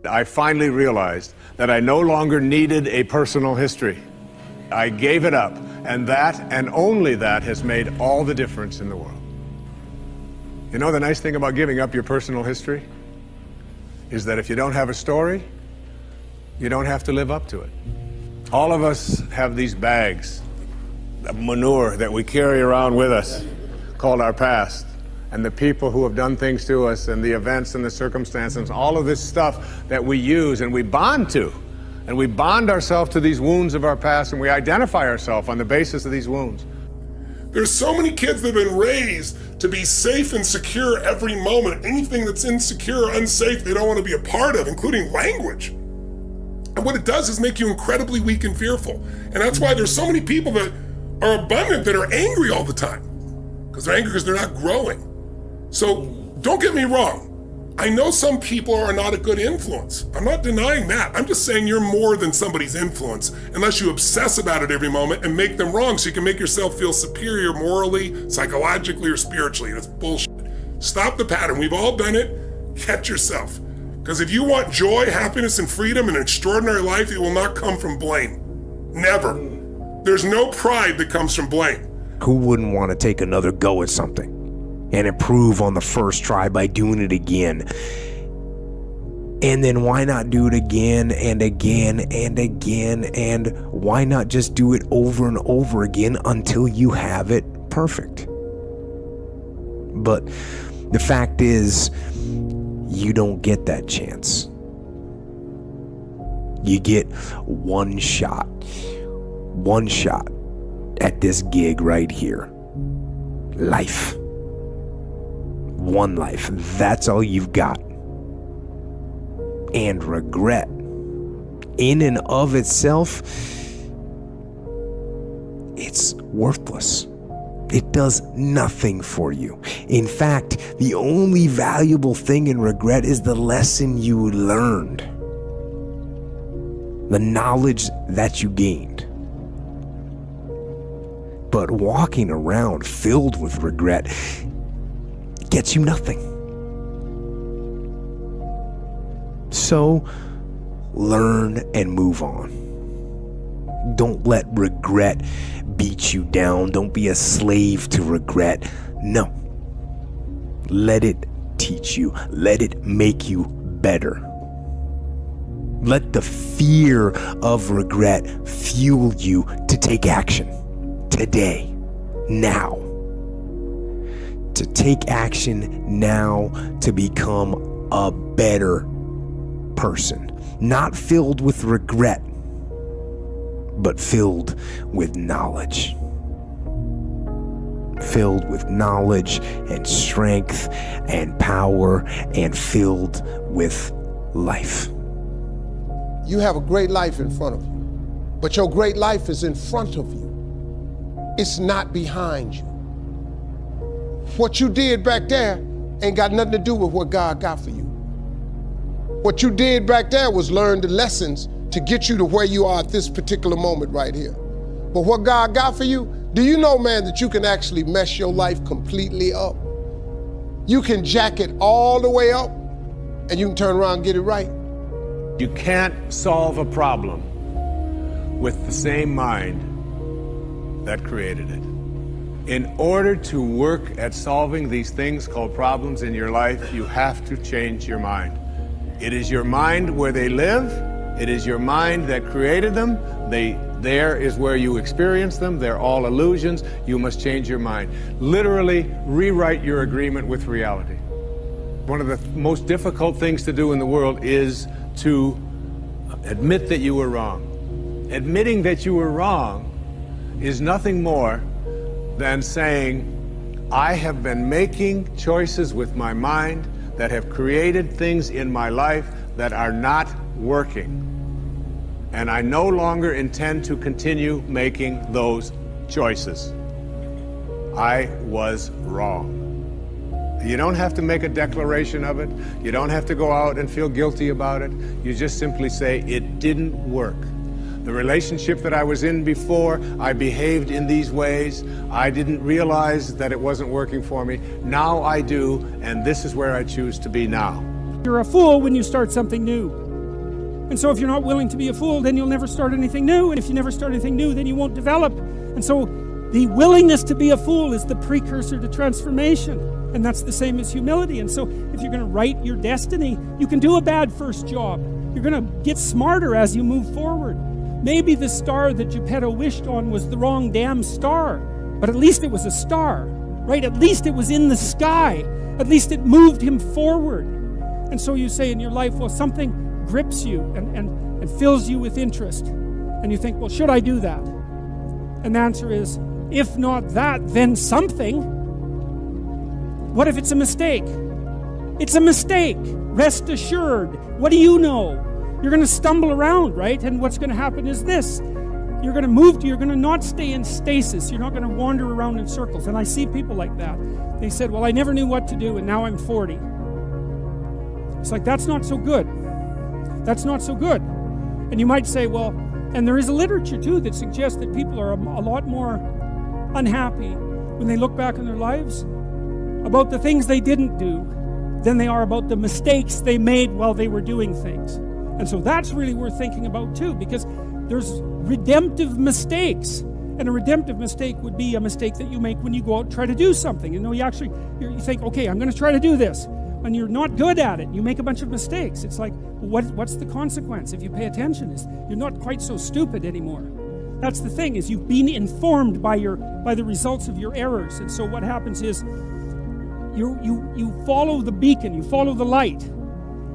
I finally realized that I no longer needed a personal history. I gave it up, and that, and only that, has made all the difference in the world. You know, the nice thing about giving up your personal history is that if you don't have a story, you don't have to live up to it. All of us have these bags of manure that we carry around with us called our past, and the people who have done things to us, and the events and the circumstances, all of this stuff that we use and we bond to. And we bond ourselves to these wounds of our past, and we identify ourselves on the basis of these wounds. There's so many kids that have been raised to be safe and secure every moment. Anything that's insecure or unsafe, they don't want to be a part of, including language. And what it does is make you incredibly weak and fearful. And that's why there's so many people that are abundant that are angry all the time. Because they're angry because they're not growing. So don't get me wrong. I know some people are not a good influence. I'm not denying that. I'm just saying you're more than somebody's influence unless you obsess about it every moment and make them wrong so you can make yourself feel superior morally, psychologically, or spiritually. That's bullshit. Stop the pattern. We've all done it. Catch yourself. Because if you want joy, happiness, and freedom and an extraordinary life, it will not come from blame. Never. There's no pride that comes from blame. Who wouldn't want to take another go at something and improve on the first try by doing it again? And then why not do it again and again and again? And why not just do it over and over again until you have it perfect? But the fact is, you don't get that chance. You get one shot at this gig right here. Life. One life. That's all you've got. And regret, in and of itself, it's worthless. It does nothing for you. In fact, the only valuable thing in regret is the lesson you learned, the knowledge that you gained. But walking around filled with regret gets you nothing. So, learn and move on. Don't let regret beat you down. Don't be a slave to regret. No. Let it teach you. Let it make you better. Let the fear of regret fuel you to take action. Today. Now. To take action now to become a better person. Not filled with regret, but filled with knowledge. Filled with knowledge and strength and power and filled with life. You have a great life in front of you, but your great life is in front of you. It's not behind you. What you did back there ain't got nothing to do with what God got for you. What you did back there was learn the lessons to get you to where you are at this particular moment right here. But what God got for you, do you know, man, that you can actually mess your life completely up? You can jack it all the way up, and you can turn around and get it right. You can't solve a problem with the same mind that created it. In order to work at solving these things called problems in your life, you have to change your mind. It is your mind where they live. It is your mind that created them. There is where you experience them. They're all illusions. You must change your mind. Literally rewrite your agreement with reality. One of the most difficult things to do in the world is to admit that you were wrong. Admitting that you were wrong is nothing more than saying, I have been making choices with my mind that have created things in my life that are not working. And I no longer intend to continue making those choices. I was wrong. You don't have to make a declaration of it. You don't have to go out and feel guilty about it. You just simply say, it didn't work. The relationship that I was in before, I behaved in these ways. I didn't realize that it wasn't working for me. Now I do, and this is where I choose to be now. You're a fool when you start something new. And so if you're not willing to be a fool, then you'll never start anything new. And if you never start anything new, then you won't develop. And so the willingness to be a fool is the precursor to transformation. And that's the same as humility. And so if you're going to write your destiny, you can do a bad first job. You're going to get smarter as you move forward. Maybe the star that Geppetto wished on was the wrong damn star. But at least it was a star, right? At least it was in the sky. At least it moved him forward. And so you say in your life, well, something grips you and fills you with interest. And you think, well, should I do that? And the answer is, if not that, then something. What if it's a mistake? It's a mistake. Rest assured. What do you know? You're going to stumble around, right? And what's going to happen is this. You're going to you're going to not stay in stasis. You're not going to wander around in circles. And I see people like that. They said, well, I never knew what to do, and now I'm 40. It's like, that's not so good. That's not so good. And you might say, well, and there is a literature too that suggests that people are a lot more unhappy when they look back on their lives about the things they didn't do than they are about the mistakes they made while they were doing things. And so that's really worth thinking about too, because there's redemptive mistakes. And a redemptive mistake would be a mistake that you make when you go out and try to do something. You know, you think, okay, I'm going to try to do this. And you're not good at it. You make a bunch of mistakes. It's like, what's the consequence if you pay attention? You're not quite so stupid anymore. That's the thing, is you've been informed by the results of your errors. And so what happens is you follow the beacon, you follow the light.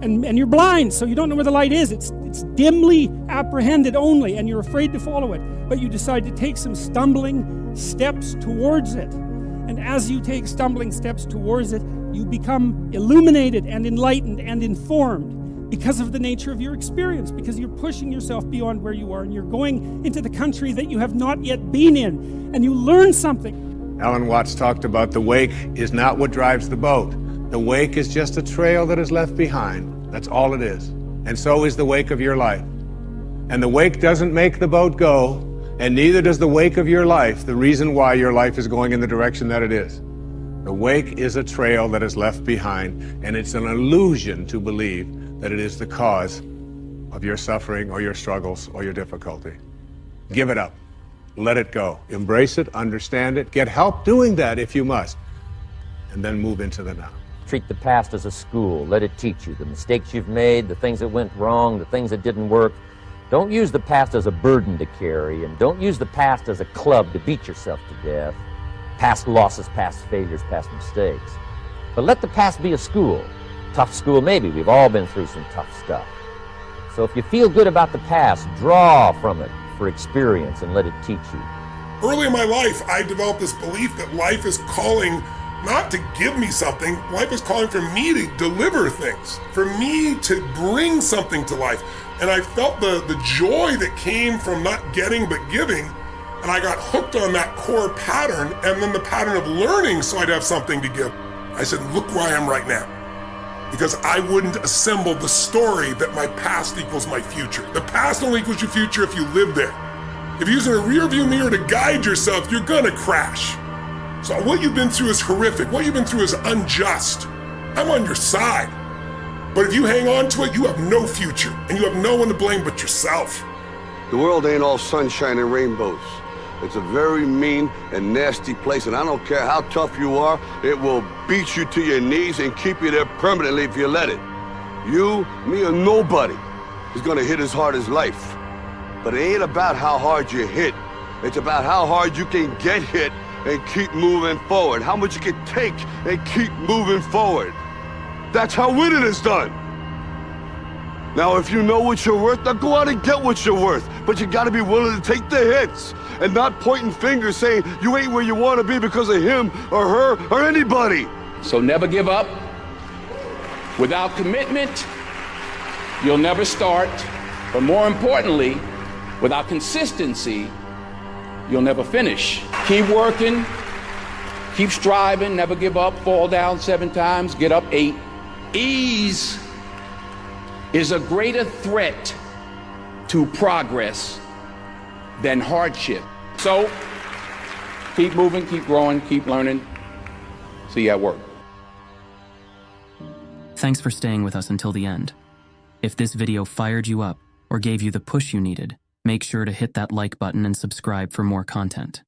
And you're blind, so you don't know where the light is. It's dimly apprehended only, and you're afraid to follow it. But you decide to take some stumbling steps towards it. And as you take stumbling steps towards it, you become illuminated and enlightened and informed because of the nature of your experience, because you're pushing yourself beyond where you are, and you're going into the country that you have not yet been in, and you learn something. Alan Watts talked about the wake is not what drives the boat. The wake is just a trail that is left behind. That's all it is. And so is the wake of your life. And the wake doesn't make the boat go, and neither does the wake of your life the reason why your life is going in the direction that it is. The wake is a trail that is left behind, and it's an illusion to believe that it is the cause of your suffering or your struggles or your difficulty. Give it up. Let it go. Embrace it, understand it, get help doing that if you must, and then move into the now. Treat the past as a school. Let it teach you the mistakes you've made, the things that went wrong, the things that didn't work. Don't use the past as a burden to carry, and don't use the past as a club to beat yourself to death. Past losses, past failures, past mistakes. But let the past be a school. Tough school maybe. We've all been through some tough stuff. So if you feel good about the past, draw from it for experience and let it teach you. Early in my life, I developed this belief that life is calling not to give me something, life is calling for me to deliver things, for me to bring something to life. And I felt the joy that came from not getting but giving, and I got hooked on that core pattern, and then the pattern of learning so I'd have something to give. I said, look where I am right now. Because I wouldn't assemble the story that my past equals my future. The past only equals your future if you live there. If you're using a rear view mirror to guide yourself, you're gonna crash. So what you've been through is horrific. What you've been through is unjust. I'm on your side. But if you hang on to it, you have no future, and you have no one to blame but yourself. The world ain't all sunshine and rainbows. It's a very mean and nasty place, and I don't care how tough you are, it will beat you to your knees and keep you there permanently if you let it. You, me, or nobody is gonna hit as hard as life. But it ain't about how hard you hit. It's about how hard you can get hit and keep moving forward. How much you can take and keep moving forward. That's how winning is done. Now, if you know what you're worth, now go out and get what you're worth. But you gotta be willing to take the hits and not pointing fingers saying you ain't where you wanna be because of him or her or anybody. So never give up. Without commitment, you'll never start. But more importantly, without consistency, you'll never finish. Keep working, keep striving, never give up, fall down 7 times, get up 8. Ease is a greater threat to progress than hardship. So keep moving, keep growing, keep learning. See you at work. Thanks for staying with us until the end. If this video fired you up or gave you the push you needed, make sure to hit that like button and subscribe for more content.